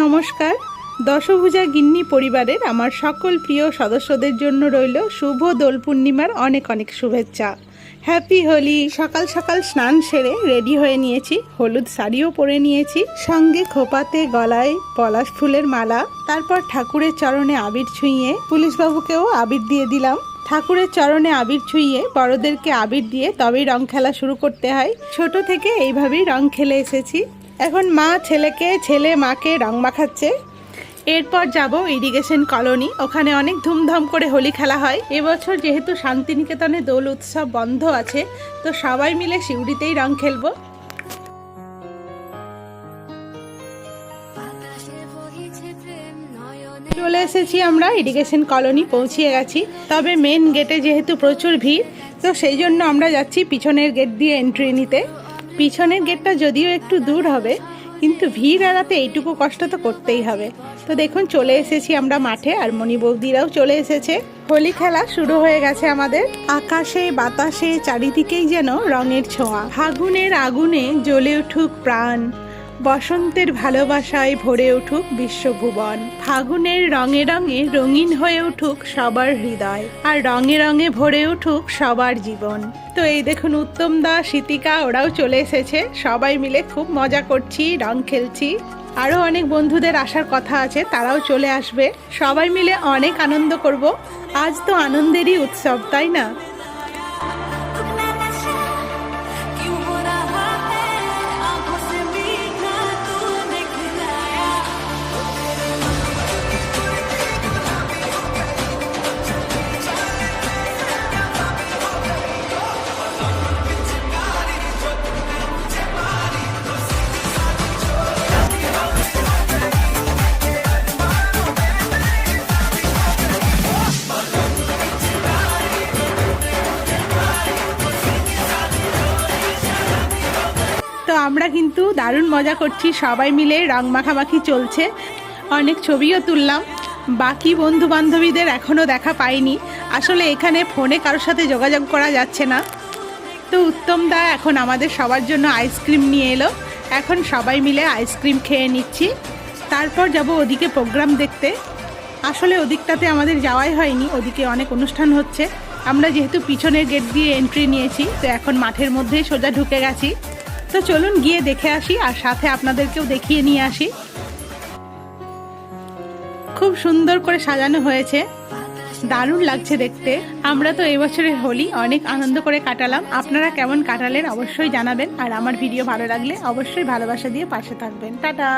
নমস্কার। দশভুজা গিন্নি পরিবারের আমার সকল প্রিয় সদস্যদের জন্য রইল শুভ দোল পূর্ণিমার অনেক অনেক শুভেচ্ছা। হ্যাপি হোলি। সকাল সকাল স্নান সেরে রেডি হয়ে নিয়েছি, হলুদ শাড়িও পরে নিয়েছি, সঙ্গে খোপাতে গলায় পলাশ ফুলের মালা। তারপর ঠাকুরের চরণে আবির ছুঁয়ে পুলিশবাবুকেও আবির দিয়ে দিলাম। ঠাকুরের চরণে আবির ছুঁয়ে বড়দেরকে আবির দিয়ে তবেই রং খেলা শুরু করতে হয়। ছোট থেকে এইভাবেই রং খেলে এসেছি। এখন মা ছেলেকে, ছেলে মাকে রং মাখাচ্ছে। এরপর যাব ইরিগেশন কলোনি, ওখানে অনেক ধুমধাম করে হোলি খেলা হয়। এবছর যেহেতু শান্তিনিকেতনে দোল উৎসব বন্ধ আছে, তো সবাই মিলে সিউড়িতেই রং খেলবো। চলে এসেছি আমরা ইরিগেশন কলোনি, পৌঁছিয়ে গেছি। তবে মেন গেটে যেহেতু প্রচুর ভিড়, তো সেই জন্য আমরা যাচ্ছি পিছনের গেট দিয়ে এন্ট্রি নিতে। পিছনের গেটটা যদিও একটু দূর হবে, কিন্তু ভিড় এড়াতে এইটুকু কষ্ট তো করতেই হবে। তো দেখুন চলে এসেছি আমরা মাঠে, আর মণি বৌদিরাও চলে এসেছে। হোলি খেলা শুরু হয়ে গেছে আমাদের। আকাশে বাতাসে চারিদিকেই যেন রঙের ছোঁয়া। ফাগুনের আগুনে জ্বলে উঠুক প্রাণ, বসন্তের ভালোবাসায় ভরে উঠুক বিশ্বভুবন। ফাগুনের রঙে রঙে রঙিন হয়ে উঠুক সবার হৃদয়, আর রঙে রঙে ভরে উঠুক সবার জীবন। তো এই দেখুন উত্তম দা, শীতিকা ওরাও চলে এসেছে। সবাই মিলে খুব মজা করছি, রং খেলছি। আরও অনেক বন্ধুদের আসার কথা আছে, তারাও চলে আসবে। সবাই মিলে অনেক আনন্দ করব। আজ তো আনন্দেরই উৎসব, তাই না? তো আমরা কিন্তু দারুণ মজা করছি, সবাই মিলে রং মাখামাখি চলছে। অনেক ছবিও তুললাম। বাকি বন্ধু বান্ধবীদের এখনও দেখা পাইনি, আসলে এখানে ফোনে কারোর সাথে যোগাযোগ করা যাচ্ছে না। তো উত্তম দা এখন আমাদের সবার জন্য আইসক্রিম নিয়ে এলো। এখন সবাই মিলে আইসক্রিম খেয়ে নিচ্ছি। তারপর যাব ওদিকে প্রোগ্রাম দেখতে। আসলে ওদিকটাতে আমাদের যাওয়াই হয়নি, ওদিকে অনেক অনুষ্ঠান হচ্ছে। আমরা যেহেতু পিছনের গেট দিয়ে এন্ট্রি নিয়েছি, তো এখন মাঠের মধ্যেই সোজা ঢুকে গেছি। তো চলুন গিয়ে দেখে আসি, আর সাথে আপনাদেরকেও দেখিয়ে নিয়ে আসি। খুব সুন্দর করে সাজানো হয়েছে, দারুণ লাগছে দেখতে। আমরা তো এই বছরের হোলি অনেক আনন্দ করে কাটালাম। আপনারা কেমন কাটালেন অবশ্যই জানাবেন, আর আমার ভিডিও ভালো লাগলে অবশ্যই ভালোবাসা দিয়ে পাশে থাকবেন। টাটা।